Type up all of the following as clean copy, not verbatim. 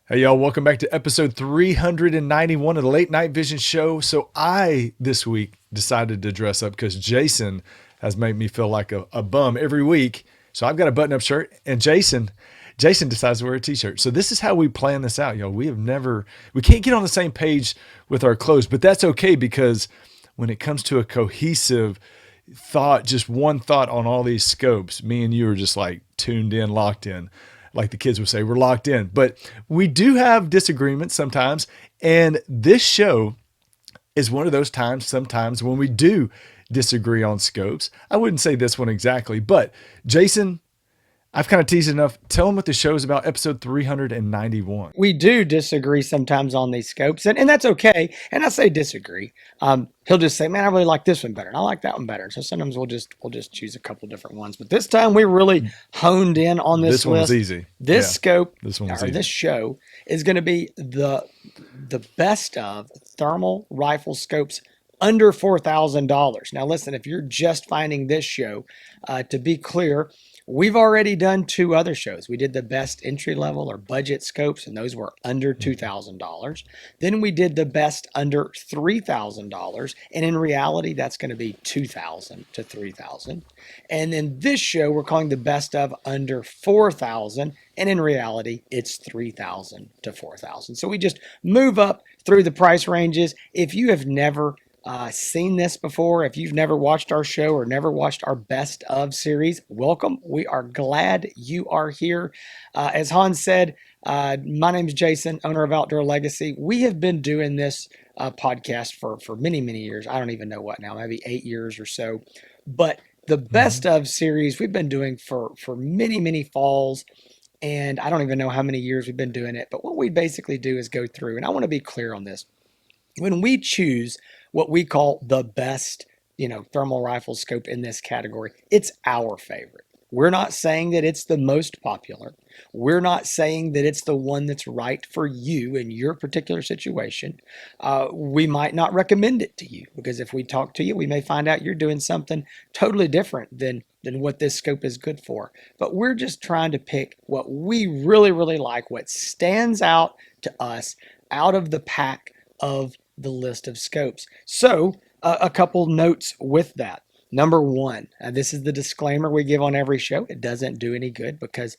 Hey, y'all, welcome back to episode 391 of the Late Night Vision Show. So, this week, decided to dress up because Jason has made me feel like a bum every week. So, I've got a button up shirt, and Jason decides to wear a t shirt. So, this is how we plan this out, y'all. We can't get on the same page with our clothes, but that's okay because when it comes to a cohesive thought, just one thought on all these scopes, me and you are just like tuned in, locked in. Like the kids would say, we're locked in. But we do have disagreements sometimes. And this show is one of those times sometimes when we do disagree on scopes. I wouldn't say this one exactly, but Jason, I've kind of teased enough. Tell them what the show is about, episode 391. We do disagree sometimes on these scopes, and that's okay. And I say disagree. He'll just say, "Man, I really like this one better, and I like that one better." So sometimes we'll just choose a couple different ones. But this time we really honed in on this This one was list. easy. This Yeah, scope this one was or this easy. show is going to be the best of thermal rifle scopes under $4,000. Now, listen, if you're just finding this show, to be clear, we've already done two other shows. We did the best entry level or budget scopes, and those were under $2,000. Then we did the best under $3,000, and in reality, that's going to be 2,000 to 3,000. And then this show we're calling the best of under 4,000, and in reality, it's 3,000 to 4,000. So we just move up through the price ranges. If you have never seen this before, if you've never watched our show or never watched our best of series, welcome. We are glad you are here. As Hans said, my name is Jason, owner of Outdoor Legacy. We have been doing this podcast for many, many years. I don't even know what now, maybe 8 years or so. But the best Mhm. of series we've been doing for many, many falls. And I don't even know how many years we've been doing it. But what we basically do is go through, and I want to be clear on this when we choose what we call the best, thermal rifle scope in this category, it's our favorite. We're not saying that it's the most popular. We're not saying that it's the one that's right for you in your particular situation. We might not recommend it to you because if we talk to you, we may find out you're doing something totally different than what this scope is good for. But we're just trying to pick what we really, really like, what stands out to us out of the pack of the list of scopes. So, a couple notes with that. Number one, this is the disclaimer we give on every show. It doesn't do any good because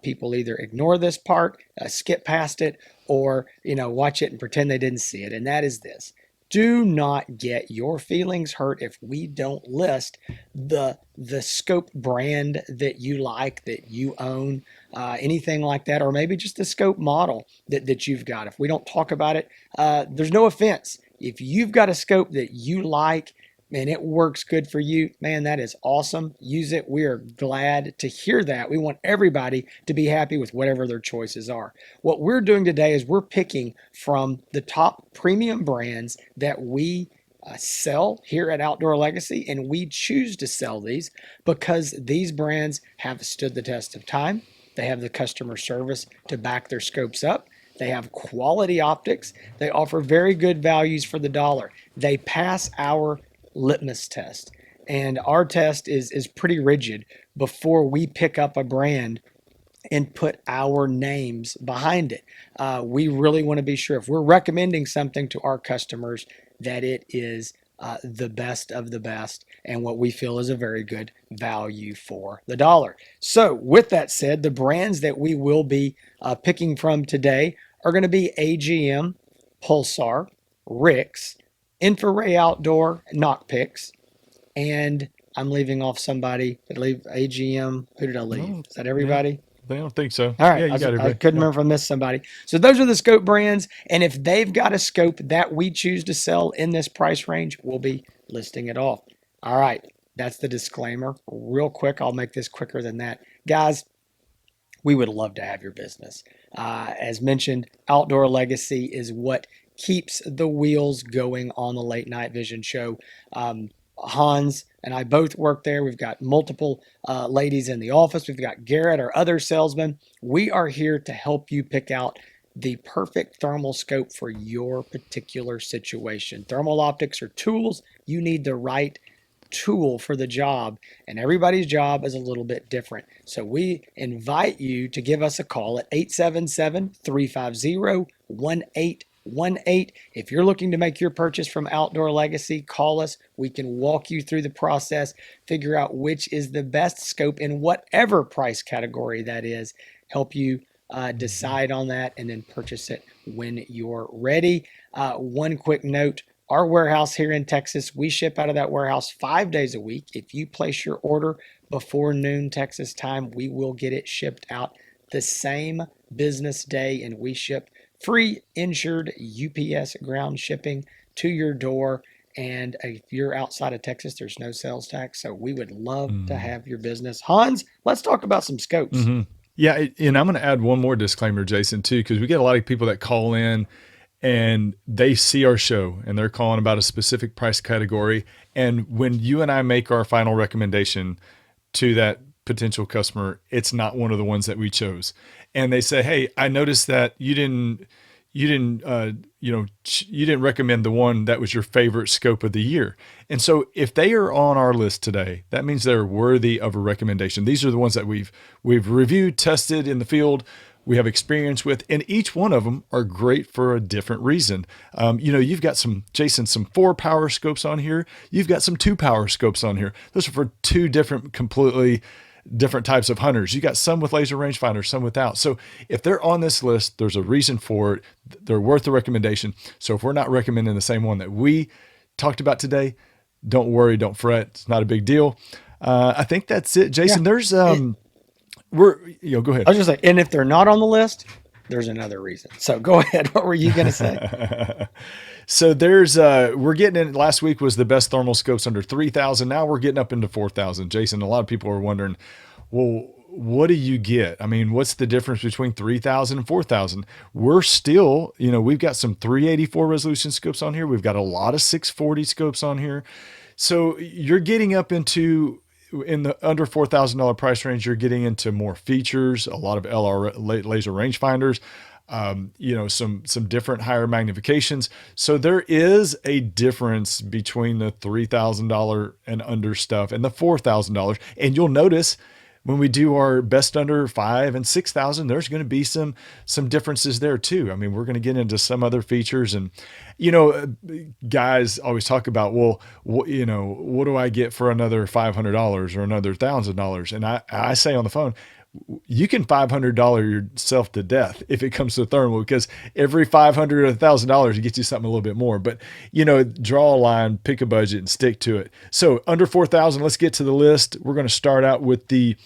people either ignore this part, skip past it, or watch it and pretend they didn't see it. And that is this: do not get your feelings hurt if we don't list the scope brand that you like, that you own, anything like that, or maybe just the scope model that you've got. If we don't talk about it, there's no offense. If you've got a scope that you like and it works good for you, man, that is awesome. Use it. We are glad to hear that. We want everybody to be happy with whatever their choices are. What we're doing today is we're picking from the top premium brands that we sell here at Outdoor Legacy, and we choose to sell these because these brands have stood the test of time. They have the customer service to back their scopes up. They have quality optics. They offer very good values for the dollar. They pass our litmus test. And our test is pretty rigid before we pick up a brand and put our names behind it. We really want to be sure if we're recommending something to our customers that it is the best of the best and what we feel is a very good value for the dollar. So, with that said, the brands that we will be picking from today are going to be AGM, Pulsar, Rix, Infrared Outdoor, Knockpicks, and I'm leaving off somebody. Did I leave AGM? Who did I leave? No, Is that yeah, everybody? they don't think so. All right, Yeah, you got I everybody. couldn't Yep. remember if I missed somebody. So those are the scope brands, and if they've got a scope that we choose to sell in this price range, we'll be listing it off. All right, that's the disclaimer. Real quick, I'll make this quicker than that, guys. We would love to have your business. As mentioned, Outdoor Legacy is what keeps the wheels going on the Late Night Vision show. Hans and I both work there. We've got multiple ladies in the office. We've got Garrett, our other salesman. We are here to help you pick out the perfect thermal scope for your particular situation. Thermal optics are tools. You need the right tool for the job, and everybody's job is a little bit different. So we invite you to give us a call at 877-350-1818. If you're looking to make your purchase from Outdoor Legacy, call us. We can walk you through the process, figure out which is the best scope in whatever price category that is, help you decide on that, and then purchase it when you're ready. One quick note, our warehouse here in Texas, we ship out of that warehouse 5 days a week. If you place your order before noon Texas time, we will get it shipped out the same business day, and we ship free insured UPS ground shipping to your door. And if you're outside of Texas, there's no sales tax. So we would love to have your business. Hans, let's talk about some scopes. Mm-hmm. Yeah, and I'm going to add one more disclaimer, Jason, too, because we get a lot of people that call in and they see our show and they're calling about a specific price category. And when you and I make our final recommendation to that potential customer, it's not one of the ones that we chose. And they say, "Hey, I noticed that you didn't recommend the one that was your favorite scope of the year." And so if they are on our list today, that means they're worthy of a recommendation. These are the ones that we've reviewed, tested in the field, we have experience with, and each one of them are great for a different reason. You've got some 4-power scopes on here. You've got some 2-power scopes on here. Those are for two completely different types of hunters. You got some with laser rangefinders, some without. So if they're on this list, there's a reason for it. They're worth the recommendation. So if we're not recommending the same one that we talked about today, don't worry, don't fret. It's not a big deal. I think that's it, Jason. Yeah. There's go ahead. I was just like, and if they're not on the list, there's another reason. So go ahead. What were you going to say? So there's we're getting in. Last week was the best thermal scopes under 3,000. Now we're getting up into 4,000. Jason, a lot of people are wondering, well, what do you get? I mean, what's the difference between 3,000 and 4,000? We're still, we've got some 384 resolution scopes on here. We've got a lot of 640 scopes on here. So you're getting up into, in the under $4,000 price range, you're getting into more features, a lot of LR laser rangefinders, some different higher magnifications. So there is a difference between the $3,000 and under stuff and the $4,000. And you'll notice when we do our best under 5,000 and 6,000, there's going to be some differences there too. I mean, we're going to get into some other features, and guys always talk about, well, what do I get for another $500 or another $1,000? And I say on the phone, you can $500 yourself to death if it comes to thermal, because every $500 or $1,000 gets you something a little bit more. But draw a line, pick a budget, and stick to it. So under 4,000, let's get to the list. We're going to start out with the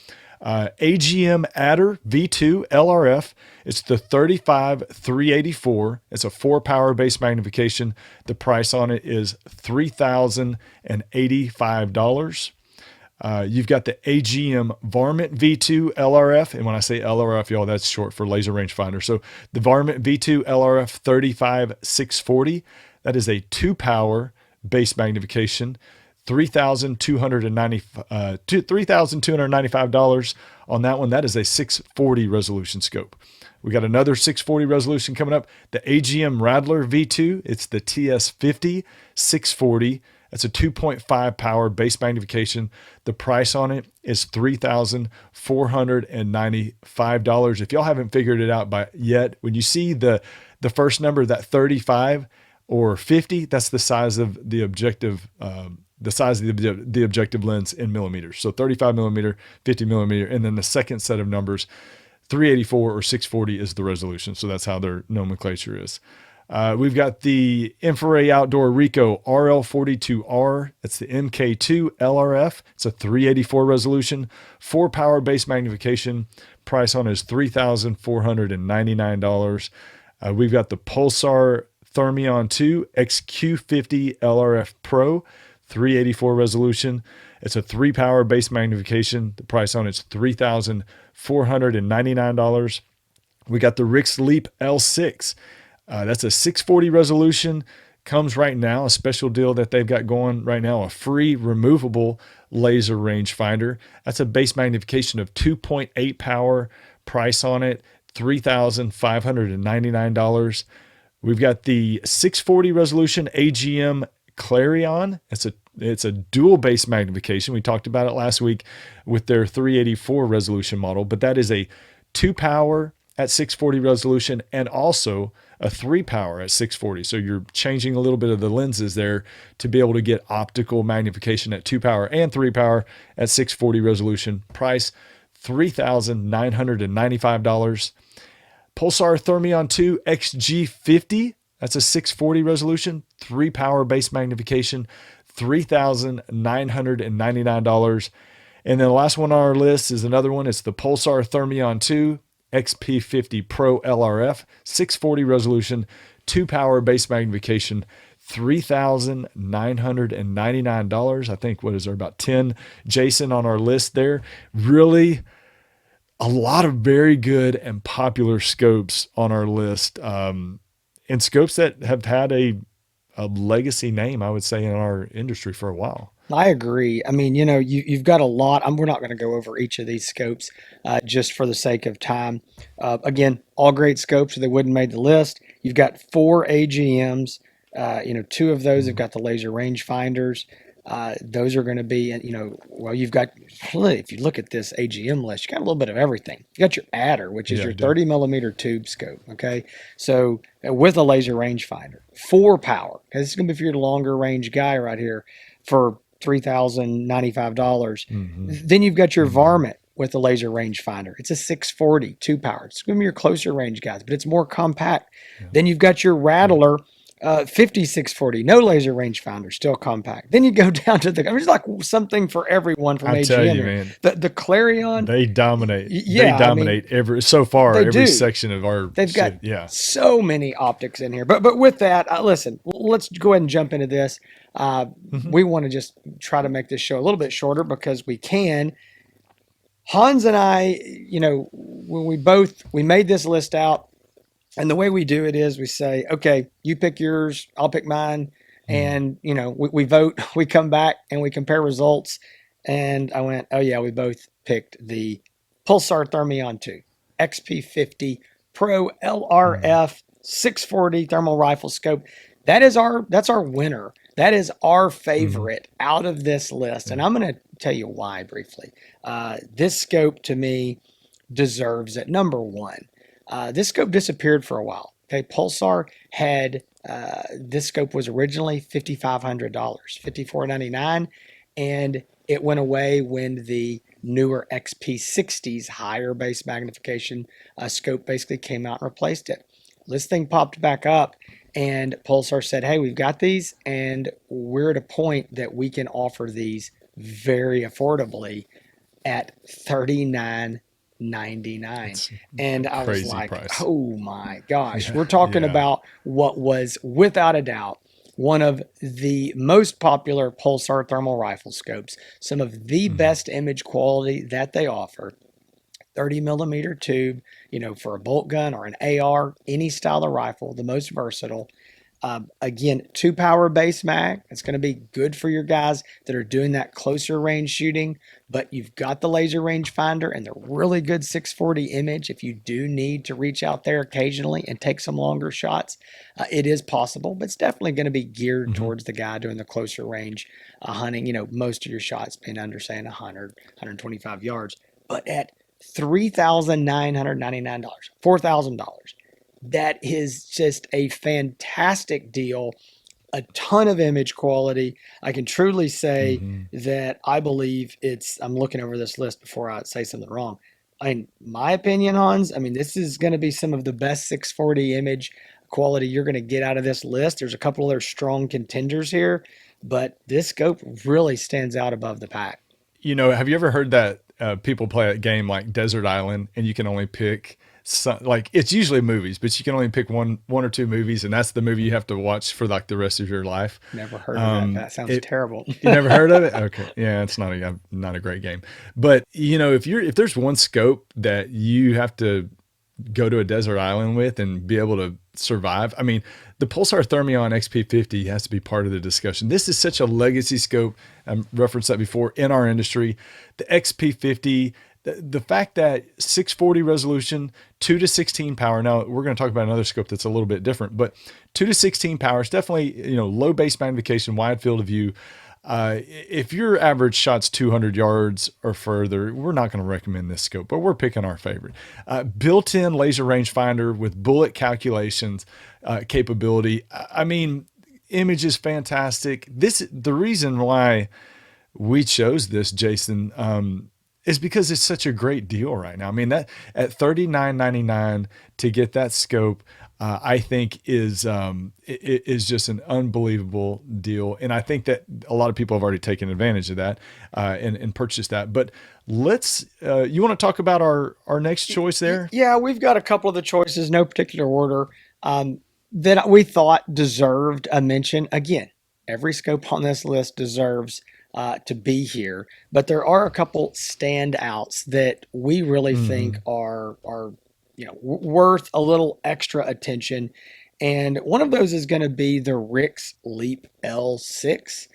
AGM Adder V2 LRF. It's the 35-384. It's a 4-power base magnification. The price on it is $3,085. You've got the AGM Varmint V2 LRF. And when I say LRF, y'all, that's short for laser rangefinder. So the Varmint V2 LRF 35-640, that is a 2-power base magnification, $3,295 on that one. That is a 640 resolution scope. We got another 640 resolution coming up. The AGM Rattler V2, it's the TS50 640. That's a 2.5 power base magnification. The price on it is $3,495. If y'all haven't figured it out yet, when you see the first number, that 35 or 50, that's the size of the objective, the objective lens in millimeters. So 35 millimeter, 50 millimeter, and then the second set of numbers, 384 or 640 is the resolution. So that's how their nomenclature is. We've got the Infrared Outdoor Rico RL42R. It's the MK2 LRF. It's a 384 resolution, 4-power base magnification. Price on it is $3,499. We've got the Pulsar Thermion 2 XQ50 LRF Pro, 384 resolution. It's a 3-power base magnification. The price on it's $3,499. We got the Rix Leap L6. That's a 640 resolution. Comes right now, a special deal that they've got going right now, a free removable laser rangefinder. That's a base magnification of 2.8 power. Price on it, $3,599. We've got the 640 resolution AGM Clarion. It's a It's a dual base magnification. We talked about it last week with their 384 resolution model, but that is a 2 power at 640 resolution and also a 3 power at 640. So you're changing a little bit of the lenses there to be able to get optical magnification at 2 power and 3 power at 640 resolution. Price $3,995. Pulsar Thermion 2 XG50. That's a 640 resolution, 3 power base magnification, $3,999. And then the last one on our list is another one. It's the Pulsar Thermion 2 XP50 Pro LRF, 640 resolution, 2 power base magnification, $3,999. I think, what is there, about 10 Jason on our list there. Really a lot of very good and popular scopes on our list, and scopes that have had a legacy name, I would say, in our industry for a while. I agree. I mean, you've got a lot. We're not going to go over each of these scopes just for the sake of time. Again, all great scopes, or they wouldn't made the list. You've got four AGMs. Two of those have got the laser range finders. Those are going to be, well, you've got, if you look at this AGM list, you got a little bit of everything. You got your adder, which is Yeah, your I do. 30 millimeter tube scope. Okay. So with a laser rangefinder, 4 power, okay, this is going to be for your longer range guy right here for $3,095. Then you've got your varmint with a laser rangefinder. It's a 640, 2 power. It's going to be your closer range guys, but it's more compact. Then you've got your rattler, 5640, no laser rangefinder, still compact. Then you go down to it's like something for everyone from I AGM tell you, here. man, The Clarion, they dominate. yeah, They dominate every so far they every do. section of our They've got shit. Yeah. so many optics in here. But with that, listen, let's go ahead and jump into this. We want to just try to make this show a little bit shorter because we can. Hans and I, when we made this list out, and the way we do it is we say, okay, you pick yours, I'll pick mine. And, we vote, we come back and we compare results. And I went, oh, yeah, we both picked the Pulsar Thermion 2 XP50 Pro LRF 640 thermal rifle scope. That's our winner. That is our favorite out of this list. And I'm going to tell you why briefly. This scope to me deserves it. Number one. This scope disappeared for a while. Okay, Pulsar had this scope was originally $5,500, $5,499, and it went away when the newer XP60s higher base magnification scope basically came out and replaced it. This thing popped back up, and Pulsar said, "Hey, we've got these, and we're at a point that we can offer these very affordably at $39.99." And I was Crazy like, price. oh my gosh, we're talking about what was without a doubt one of the most popular Pulsar thermal rifle scopes, some of the best image quality that they offer. 30 millimeter tube, for a bolt gun or an AR, any style of rifle, the most versatile. Again, 2 power base mag. It's going to be good for your guys that are doing that closer range shooting, but you've got the laser range finder and the really good 640 image. If you do need to reach out there occasionally and take some longer shots, it is possible, but it's definitely going to be geared towards the guy doing the closer range hunting, most of your shots being under, say, 100, 125 yards. But at $3,999, $4,000. That is just a fantastic deal, a ton of image quality. I can truly say that I believe I'm looking over this list before I say something wrong. In my opinion, Hans, this is going to be some of the best 640 image quality you're going to get out of this list. There's a couple other strong contenders here, but this scope really stands out above the pack. Have you ever heard that people play a game like Desert Island and you can only pick like it's usually movies, but you can only pick one or two movies, and that's the movie you have to watch for like the rest of your life. Never heard of that. That sounds terrible. You never heard of it? Okay, yeah, it's not a great game. But if there's one scope that you have to go to a desert island with and be able to survive, the Pulsar Thermion XP50 has to be part of the discussion. This is such a legacy scope. I referenced that before in our industry. The XP50. The fact that 640 resolution, 2 to 16 power. Now we're going to talk about another scope that's a little bit different, but 2 to 16 power is definitely, low base magnification, wide field of view. If your average shot's 200 yards or further, we're not going to recommend this scope, but we're picking our favorite. Built-in laser rangefinder with bullet calculations capability. I mean, image is fantastic. The reason why we chose this, Jason, is because it's such a great deal right now. I mean, that at $39.99 to get that scope, I think is just an unbelievable deal, and I think that a lot of people have already taken advantage of that and purchased that. But let's you want to talk about our next choice there? Yeah, we've got a couple of the choices, no particular order, um, that we thought deserved a mention. Again, every scope on this list deserves to be here, but there are a couple standouts that we really think Hmm. are worth a little extra attention. And one of those is going to be the Rix Leap L6.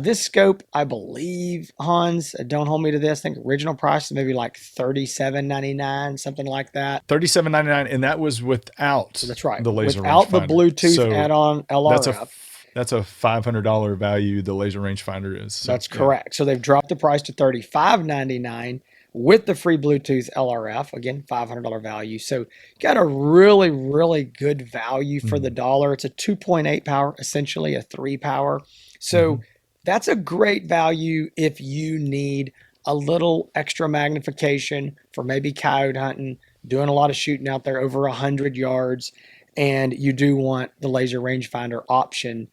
This scope, I believe, Hans, don't hold me to this. I think original price is maybe like 37.99, something like that. 37.99, and that was without That's right. the laser Without the rangefinder. Bluetooth So add-on that's LRF. that's a $500 value the laser rangefinder is. So That's yeah. correct. So they've dropped the price to 35.99 with the free Bluetooth LRF. Again, $500 value. So you got a really, really good value for the Mm-hmm. dollar. It's a 2.8 power, essentially a 3 power. So Mm-hmm. that's a great value if you need a little extra magnification for maybe coyote hunting, doing a lot of shooting out there over 100 yards, and you do want the laser rangefinder option,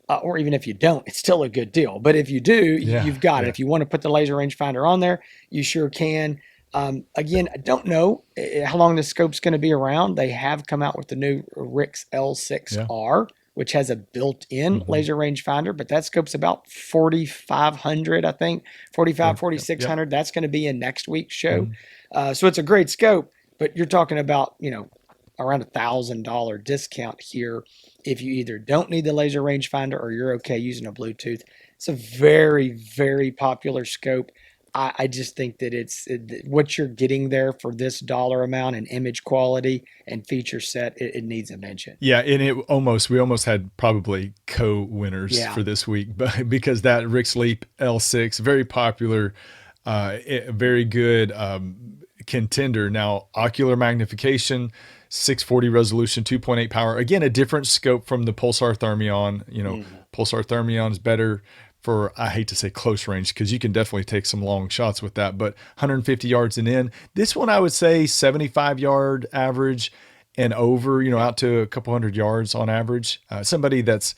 or even if you don't, it's still a good deal. But if you do, Yeah, you've got it. yeah. If you want to put the laser rangefinder on there, you sure can. Again, I don't know how long this scope's going to be around. They have come out with the new Rix Yeah. L6R, which has a built-in Mm-hmm. laser rangefinder, but that scope's about 4,500, I think, 45, Yep. Yep. 4,600. That's going to be in next week's show. Mm-hmm. So it's a great scope, but you're talking about, around $1,000 discount here if you either don't need the laser rangefinder or you're okay using a Bluetooth. It's a very, very popular scope. I just think that what you're getting there for this dollar amount and image quality and feature set. It needs a mention. Yeah, and we almost had probably co-winners Yeah. for this week, but because that Rick Sleep L6, very popular, very good contender. Now, ocular magnification, 640 resolution, 2.8 power. Again, a different scope from the Pulsar Thermion. Mhm. Pulsar Thermion is better for, I hate to say close range, because you can definitely take some long shots with that, but 150 yards and in. This one, I would say 75-yard average and over, Yeah. out to a couple hundred yards on average. Somebody that's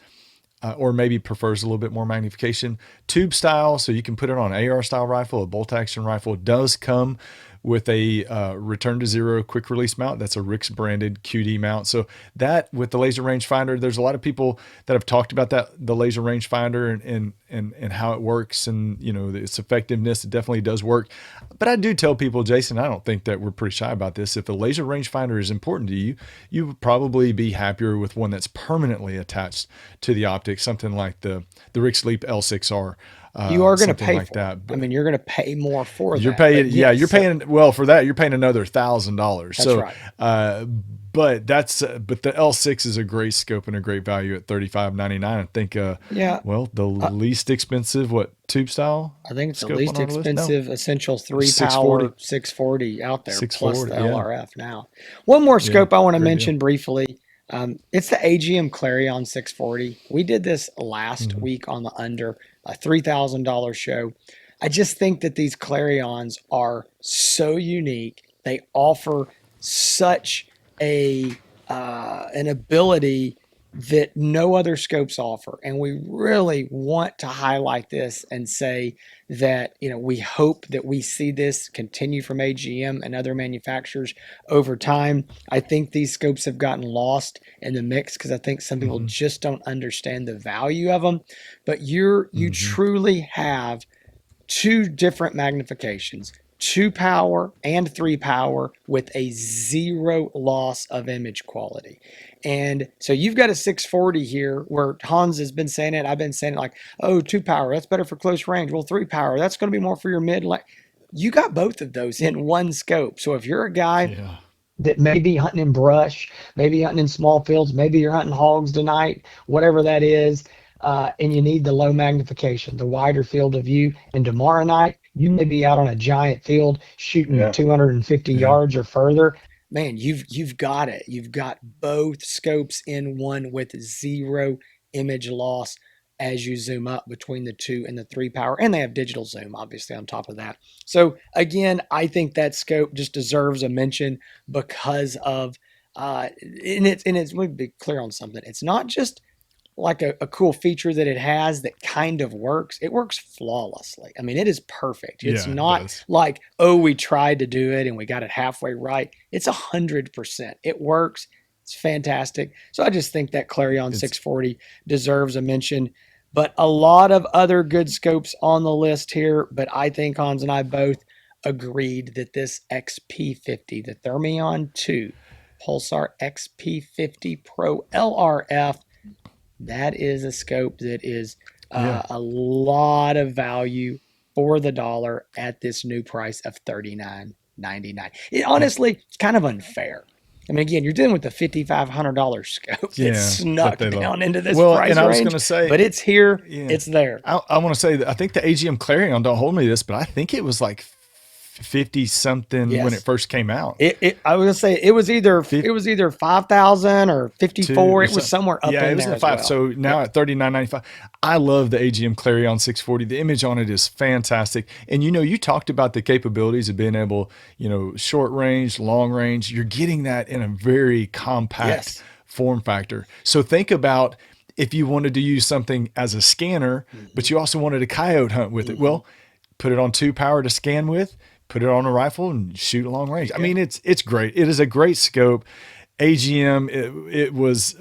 or maybe prefers a little bit more magnification. Tube style, so you can put it on an AR style rifle, a bolt action rifle. It does come with a return to zero quick release mount. That's a Rix branded QD mount. So that with the laser rangefinder, there's a lot of people that have talked about the laser rangefinder and how it works and its effectiveness. It definitely does work. But I do tell people, Jason, I don't think that we're pretty shy about this. If the laser rangefinder is important to you, you would probably be happier with one that's permanently attached to the optic, something like the Rix Leap L6R, You are going to something pay like for it. that. I But mean, you're going to pay more for you're that. But paying, yeah, yes, you're so paying, well, for that, you're paying another $1,000. that's So, right. uh, but the L6 is a great scope and a great value at $35.99. I think, Yeah. well, the Uh, least expensive, what, tube style I think it's the scope on least our list? No, expensive Essential 3 power 640, 640 out there, plus the 640. Yeah. LRF now. One more Yeah. scope I want to Great deal. mention briefly. It's the AGM Clarion 640. We did this last Hmm. week on the under a $3,000 show. I just think that these Clarions are so unique. They offer such a an ability that no other scopes offer, and we really want to highlight this and say that we hope that we see this continue from AGM and other manufacturers over time. I think these scopes have gotten lost in the mix because I think some people Hmm. just don't understand the value of them. But you Hmm. truly have two different magnifications, 2 power and 3 power with a zero loss of image quality. And so you've got a 640 here where Hans has been saying it. I've been saying it like, oh, 2 power, that's better for close range. Well, 3 power, that's going to be more for your mid. Like, you got both of those in one scope. So if you're a guy Yeah. that may be hunting in brush, maybe hunting in small fields, maybe you're hunting hogs tonight, whatever that is, and you need the low magnification, the wider field of view. And tomorrow night, you may be out on a giant field shooting Yeah. 250 Yeah. yards or further. Man, you've got it. You've got both scopes in one with zero image loss as you zoom up between the 2 and the 3 power, and they have digital zoom obviously on top of that. So again, I think that scope just deserves a mention because of and it's let me be clear on something. It's not just like a cool feature that it has that kind of works. It works flawlessly. I mean, it is perfect. It's Yeah, it not does. like, oh, we tried to do it and we got it halfway right. It's 100%. It works. It's fantastic. So I just think that Clarion It's 640 deserves a mention. But a lot of other good scopes on the list here. But I think Hans and I both agreed that this XP50, the Thermion 2 Pulsar XP50 Pro LRF, that is a scope that is yeah. a lot of value for the dollar at this new price of $39.99. It honestly, it's kind of unfair. I mean, again, you're dealing with a $5,500 scope that Yeah, that snuck they love. down into this Well, and price I was range, gonna say, but it's here, yeah, it's there. I want to say that I think the AGM Clarion, don't hold me to this, but I think it was like 50 something when it Yes. first came out. I was gonna say it was either 5,000 or 52 54. or It was something. somewhere up Yeah, it in was in there the as five. well. So now Yep. at 39.95, I love the AGM Clarion 640. The image on it is fantastic. And you talked about the capabilities of being able, short range, long range. You're getting that in a very compact Yes. form factor. So think about if you wanted to use something as a scanner, but Hmm. you also wanted a coyote hunt with it. Hmm. Well, put it on 2 power to scan with, put it on a rifle and shoot long There range. you I go. mean, it's great. It is a great scope. AGM, it was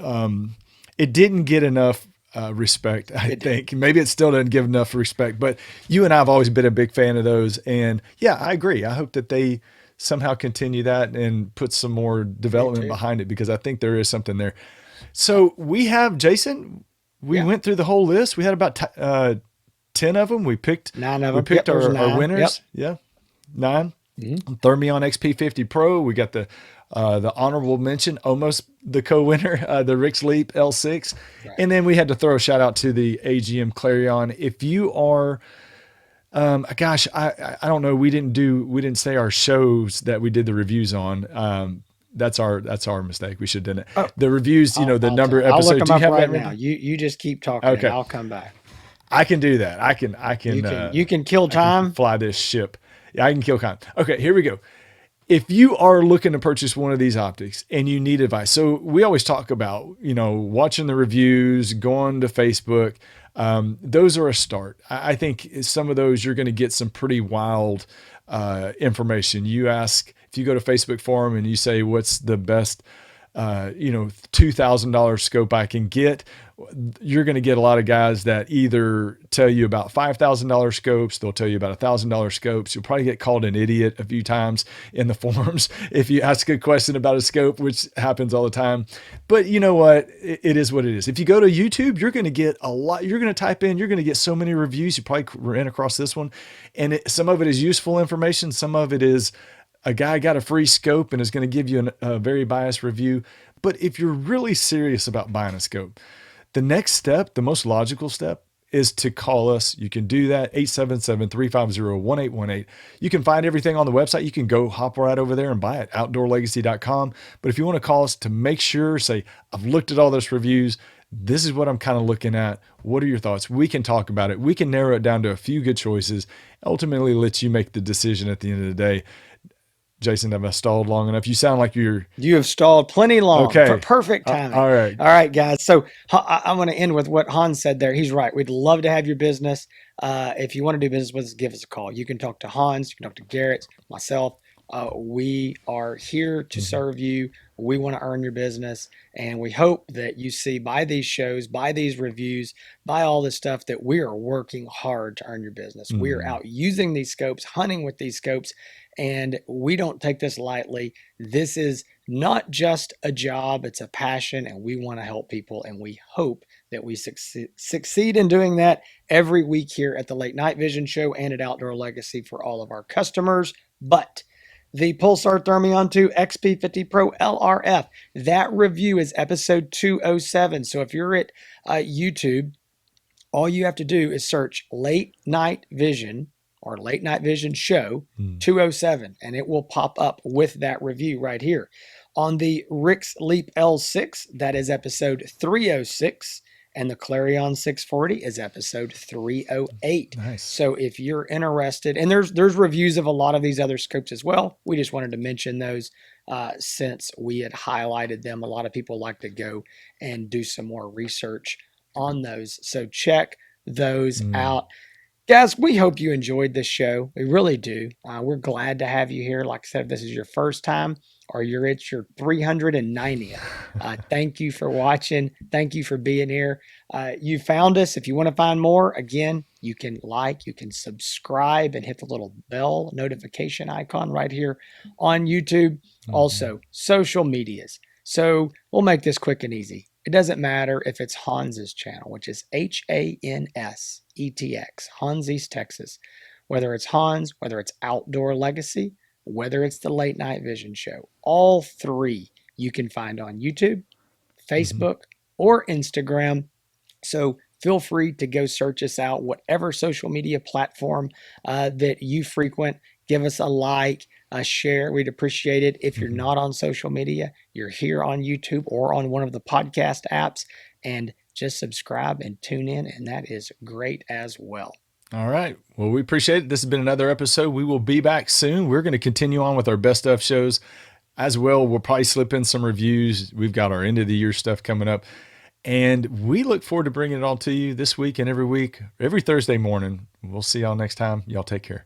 it didn't get enough respect. I It didn't. think maybe it still doesn't give enough respect. But you and I have always been a big fan of those, and yeah, I agree. I hope that they somehow continue that and put some more I do development too. behind it because I think there is something there. So we have Jason. We Yeah. went through the whole list. We had about 10 of them. We picked Nine of we them. Yep, picked there's our nine. Yep. winners. Yeah, 9. Hmm. Thermion XP50 Pro. We got the honorable mention, almost the co-winner, the Rick's Leap L6, Right. and then we had to throw a shout out to the AGM Clarion. If you are, gosh, I don't know, we didn't say our shows that we did the reviews on. That's our mistake. We should have done Oh, it. The reviews, the I'll number tell. of I'll look episodes. them Do you up have that right now. written? You just keep talking and Okay, I'll come back. I can do that. I can You can kill I can time. fly this ship. Yeah, I can kill time. Okay, here we go. If you are looking to purchase one of these optics and you need advice, so we always talk about, watching the reviews, going to Facebook. Those are a start. I think some of those you're going to get some pretty wild information. You ask, if you go to Facebook forum and you say, what's the best $2,000 scope I can get, you're going to get a lot of guys that either tell you about $5,000 scopes, they'll tell you about $1,000 scopes. You'll probably get called an idiot a few times in the forums if you ask a question about a scope, which happens all the time. But you know what? It is what it is. If you go to YouTube, you're going to get a lot. You're going to type in, you're going to get so many reviews. You probably ran across this one, and some of it is useful information. Some of it is a guy got a free scope and is going to give you a very biased review. But if you're really serious about buying a scope, the next step, the most logical step, is to call us. You can do that, 877-350-1818. You can find everything on the website. You can go hop right over there and buy it, outdoorlegacy.com. But if you want to call us to make sure, say, I've looked at all those reviews, this is what I'm kind of looking at. What are your thoughts? We can talk about it. We can narrow it down to a few good choices, ultimately let you make the decision at the end of the day. Jason, have I stalled long enough? You sound like you're You have stalled plenty long. okay. Perfect timing. All right. All right, guys. So I'm going to end with what Hans said there. He's right. We'd love to have your business. If you want to do business with us, give us a call. You can talk to Hans. You can talk to Garrett, myself. We are here to Mhm. serve you. We want to earn your business. And we hope that you see by these shows, by these reviews, by all this stuff that we are working hard to earn your business. We are Mhm. out using these scopes, hunting with these scopes, and we don't take this lightly. This is not just a job, it's a passion, and we want to help people. And we hope that we succeed in doing that every week here at the Late Night Vision Show and at Outdoor Legacy for all of our customers. But the Pulsar Thermion 2 XP50 Pro LRF, that review is episode 207. So if you're at YouTube, All you have to do is search Late Night Vision or Late Night Vision Show Mm. 207, and it will pop up with that review right here. On the Rick's Leap L6, that is episode 306, and the Clarion 640 is episode 308. Nice. So if you're interested, and there's reviews of a lot of these other scopes as well. We just wanted to mention those since we had highlighted them. A lot of people like to go and do some more research on those. So check those Mm. out. Guys, we hope you enjoyed this show. We really do. We're glad to have you here. Like I said, if this is your first time or it's your 390th, thank you for watching. Thank you for being here. You found us. If you want to find more, again, you can you can subscribe and hit the little bell notification icon right here on YouTube. Mhm. Also, social medias. So we'll make this quick and easy. It doesn't matter if it's Hans's channel, which is HANSETX, Hans East Texas. Whether it's Hans, whether it's Outdoor Legacy, whether it's the Late Night Vision Show, all three you can find on YouTube, Mhm. Facebook, or Instagram. So feel free to go search us out, whatever social media platform that you frequent. Give us a like, a share. We'd appreciate it. If you're Mhm. not on social media, you're here on YouTube or on one of the podcast apps, and just subscribe and tune in, and that is great as well. All right. Well, we appreciate it. This has been another episode. We will be back soon. We're going to continue on with our best stuff shows as well. We'll probably slip in some reviews. We've got our end of the year stuff coming up. And we look forward to bringing it all to you this week and every week, every Thursday morning. We'll see y'all next time. Y'all take care.